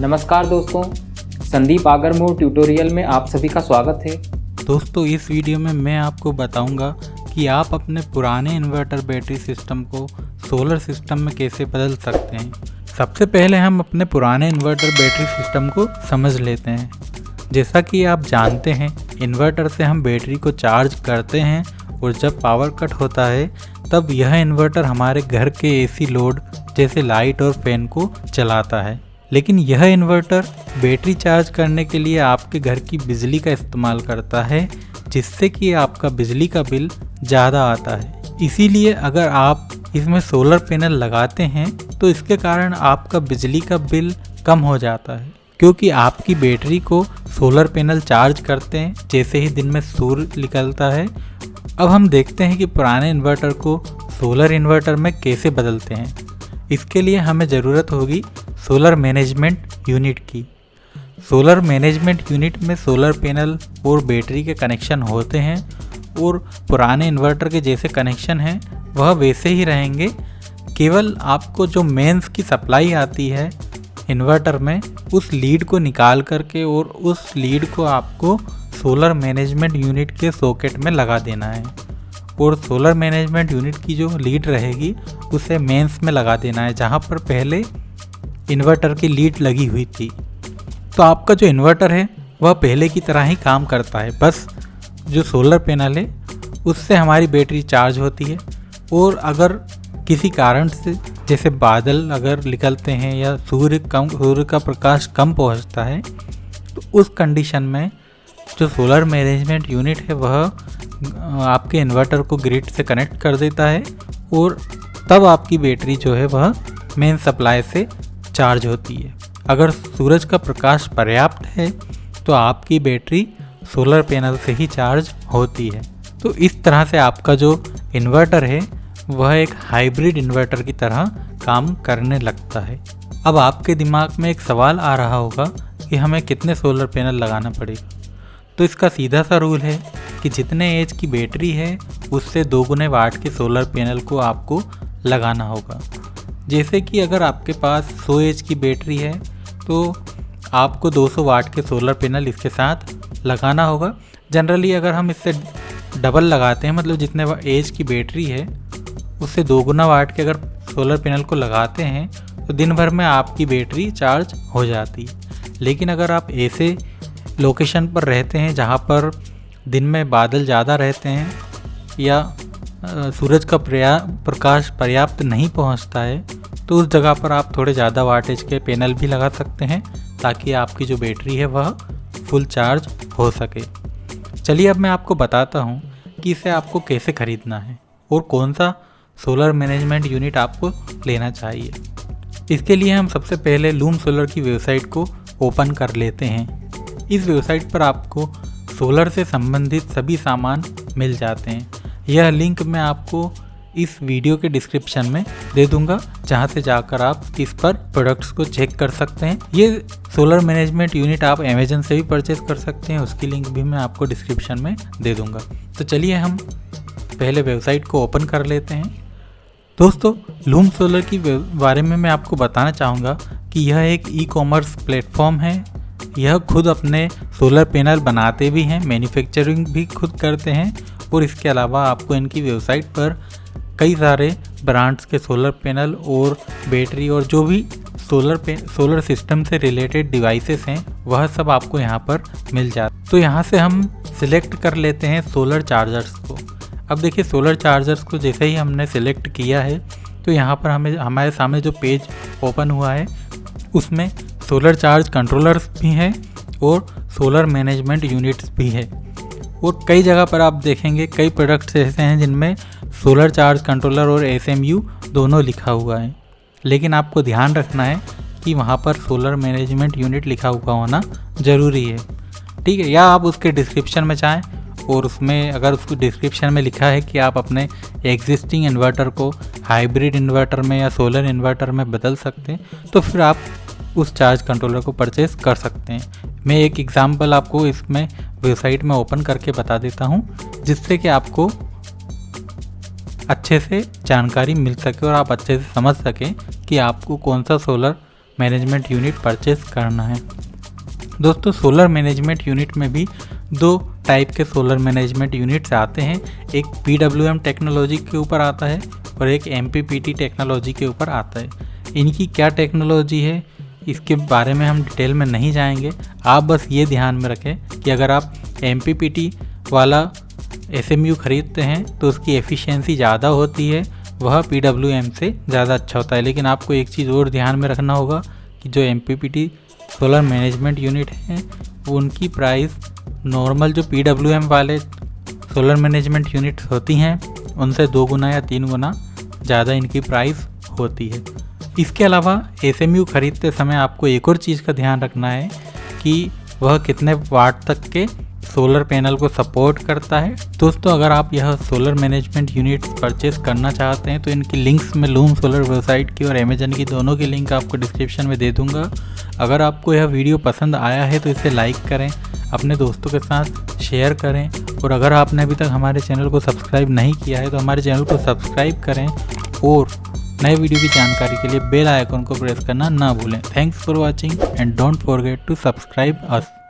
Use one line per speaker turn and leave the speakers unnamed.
नमस्कार दोस्तों, संदीप आगरमोर ट्यूटोरियल में आप सभी का स्वागत है।
दोस्तों, इस वीडियो में मैं आपको बताऊंगा कि आप अपने पुराने इन्वर्टर बैटरी सिस्टम को सोलर सिस्टम में कैसे बदल सकते हैं। सबसे पहले हम अपने पुराने इन्वर्टर बैटरी सिस्टम को समझ लेते हैं। जैसा कि आप जानते हैं, इन्वर्टर से हम बैटरी को चार्ज करते हैं और जब पावर कट होता है तब यह इन्वर्टर हमारे घर के एसी लोड जैसे लाइट और फैन को चलाता है। लेकिन यह इन्वर्टर बैटरी चार्ज करने के लिए आपके घर की बिजली का इस्तेमाल करता है, जिससे कि आपका बिजली का बिल ज़्यादा आता है। इसीलिए अगर आप इसमें सोलर पैनल लगाते हैं तो इसके कारण आपका बिजली का बिल कम हो जाता है, क्योंकि आपकी बैटरी को सोलर पैनल चार्ज करते हैं जैसे ही दिन में सूर्य निकलता है। अब हम देखते हैं कि पुराने इन्वर्टर को सोलर इन्वर्टर में कैसे बदलते हैं। इसके लिए हमें ज़रूरत होगी सोलर मैनेजमेंट यूनिट की। सोलर मैनेजमेंट यूनिट में सोलर पैनल और बैटरी के कनेक्शन होते हैं और पुराने इन्वर्टर के जैसे कनेक्शन हैं वह वैसे ही रहेंगे। केवल आपको जो मेंस की सप्लाई आती है इन्वर्टर में, उस लीड को निकाल करके और उस लीड को आपको सोलर मैनेजमेंट यूनिट के सॉकेट में लगा देना है और सोलर मैनेजमेंट यूनिट की जो लीड रहेगी उसे मेंस में लगा देना है, जहाँ पर पहले इन्वर्टर की लीड लगी हुई थी। तो आपका जो इन्वर्टर है वह पहले की तरह ही काम करता है, बस जो सोलर पैनल है उससे हमारी बैटरी चार्ज होती है। और अगर किसी कारण से जैसे बादल अगर निकलते हैं या सूर्य का प्रकाश कम पहुंचता है तो उस कंडीशन में जो सोलर मैनेजमेंट यूनिट है वह आपके इन्वर्टर को ग्रिड से कनेक्ट कर देता है और तब आपकी बैटरी जो है वह मेन सप्लाई से चार्ज होती है। अगर सूरज का प्रकाश पर्याप्त है तो आपकी बैटरी सोलर पैनल से ही चार्ज होती है। तो इस तरह से आपका जो इन्वर्टर है वह एक हाइब्रिड इन्वर्टर की तरह काम करने लगता है। अब आपके दिमाग में एक सवाल आ रहा होगा कि हमें कितने सोलर पैनल लगाना पड़ेगा। तो इसका सीधा सा रूल है कि जितने एच की बैटरी है उससे 2 गुने वाट के सोलर पैनल को आपको लगाना होगा। जैसे कि अगर आपके पास 100 एच की बैटरी है तो आपको 200 वाट के सोलर पैनल इसके साथ लगाना होगा। जनरली अगर हम इससे डबल लगाते हैं, मतलब जितने एच की बैटरी है उससे 2 गुना वाट के अगर सोलर पैनल को लगाते हैं तो दिन भर में आपकी बैटरी चार्ज हो जाती है। लेकिन अगर आप ऐसे लोकेशन पर रहते हैं जहाँ पर दिन में बादल ज़्यादा रहते हैं या सूरज का प्रकाश पर्याप्त नहीं पहुँचता है, तो उस जगह पर आप थोड़े ज़्यादा वाटेज के पैनल भी लगा सकते हैं ताकि आपकी जो बैटरी है वह फुल चार्ज हो सके। चलिए अब मैं आपको बताता हूँ कि इसे आपको कैसे ख़रीदना है और कौन सा सोलर मैनेजमेंट यूनिट आपको लेना चाहिए। इसके लिए हम सबसे पहले लूम सोलर की वेबसाइट को ओपन कर लेते हैं। इस वेबसाइट पर आपको सोलर से संबंधित सभी सामान मिल जाते हैं। यह लिंक मैं आपको इस वीडियो के डिस्क्रिप्शन में दे दूंगा, जहां से जाकर आप इस पर प्रोडक्ट्स को चेक कर सकते हैं। ये सोलर मैनेजमेंट यूनिट आप अमेजन से भी परचेज कर सकते हैं, उसकी लिंक भी मैं आपको डिस्क्रिप्शन में दे दूंगा। तो चलिए हम पहले वेबसाइट को ओपन कर लेते हैं। दोस्तों, लूम सोलर की बारे में मैं आपको बताना चाहूँगा कि यह एक ई-कॉमर्स प्लेटफॉर्म है। यह खुद अपने सोलर पैनल बनाते भी हैं, मैन्युफैक्चरिंग भी खुद करते हैं और इसके अलावा आपको इनकी वेबसाइट पर कई सारे ब्रांड्स के सोलर पैनल और बैटरी और जो भी सोलर सिस्टम से रिलेटेड डिवाइसेस हैं वह सब आपको यहाँ पर मिल जाता। तो यहाँ से हम सिलेक्ट कर लेते हैं सोलर चार्जर्स को। अब देखिए, सोलर चार्जर्स को जैसे ही हमने सिलेक्ट किया है तो यहाँ पर हमारे सामने जो पेज ओपन हुआ है उसमें सोलर चार्ज कंट्रोलर्स भी हैं और सोलर मैनेजमेंट यूनिट्स भी है। और कई जगह पर आप देखेंगे कई प्रोडक्ट्स ऐसे हैं जिनमें सोलर चार्ज कंट्रोलर और SMU दोनों लिखा हुआ है, लेकिन आपको ध्यान रखना है कि वहाँ पर सोलर मैनेजमेंट यूनिट लिखा हुआ होना ज़रूरी है, ठीक है। या आप उसके डिस्क्रिप्शन में जाएँ और उसमें अगर उसको डिस्क्रिप्शन में लिखा है कि आप अपने एग्जिस्टिंग इन्वर्टर को हाइब्रिड इन्वर्टर में या सोलर इन्वर्टर में बदल सकते हैं तो फिर आप उस चार्ज कंट्रोलर को परचेज़ कर सकते हैं। मैं एक एग्जांपल आपको इसमें वेबसाइट में ओपन करके बता देता हूं, जिससे कि आपको अच्छे से जानकारी मिल सके और आप अच्छे से समझ सकें कि आपको कौन सा सोलर मैनेजमेंट यूनिट परचेस करना है। दोस्तों सोलर मैनेजमेंट यूनिट में भी दो टाइप के सोलर मैनेजमेंट यूनिट्स आते हैं, एक PWM टेक्नोलॉजी के ऊपर आता है और एक MPPT टेक्नोलॉजी के ऊपर आता है। इनकी क्या टेक्नोलॉजी है इसके बारे में हम डिटेल में नहीं जाएंगे, आप बस ये ध्यान में रखें कि अगर आप MPPT वाला SMU खरीदते हैं तो उसकी एफिशिएंसी ज़्यादा होती है, वह PWM से ज़्यादा अच्छा होता है। लेकिन आपको एक चीज़ और ध्यान में रखना होगा कि जो MPPT सोलर मैनेजमेंट यूनिट हैं वो उनकी प्राइस नॉर्मल जो PWM वाले सोलर मैनेजमेंट यूनिट्स होती हैं उनसे 2 गुना या 3 गुना ज़्यादा इनकी प्राइस होती है। इसके अलावा SMU खरीदते समय आपको एक और चीज़ का ध्यान रखना है कि वह कितने वाट तक के सोलर पैनल को सपोर्ट करता है। दोस्तों अगर आप यह सोलर मैनेजमेंट यूनिट्स परचेस करना चाहते हैं तो इनकी लिंक्स मैं लूम सोलर वेबसाइट की और अमेजन की दोनों की लिंक आपको डिस्क्रिप्शन में दे दूंगा। अगर आपको यह वीडियो पसंद आया है तो इसे लाइक करें, अपने दोस्तों के साथ शेयर करें और अगर आपने अभी तक हमारे चैनल को सब्सक्राइब नहीं किया है तो हमारे चैनल को सब्सक्राइब करें और नए वीडियो की जानकारी के लिए बेल आइकन को प्रेस करना ना भूलें। Thanks for watching and don't forget to subscribe us.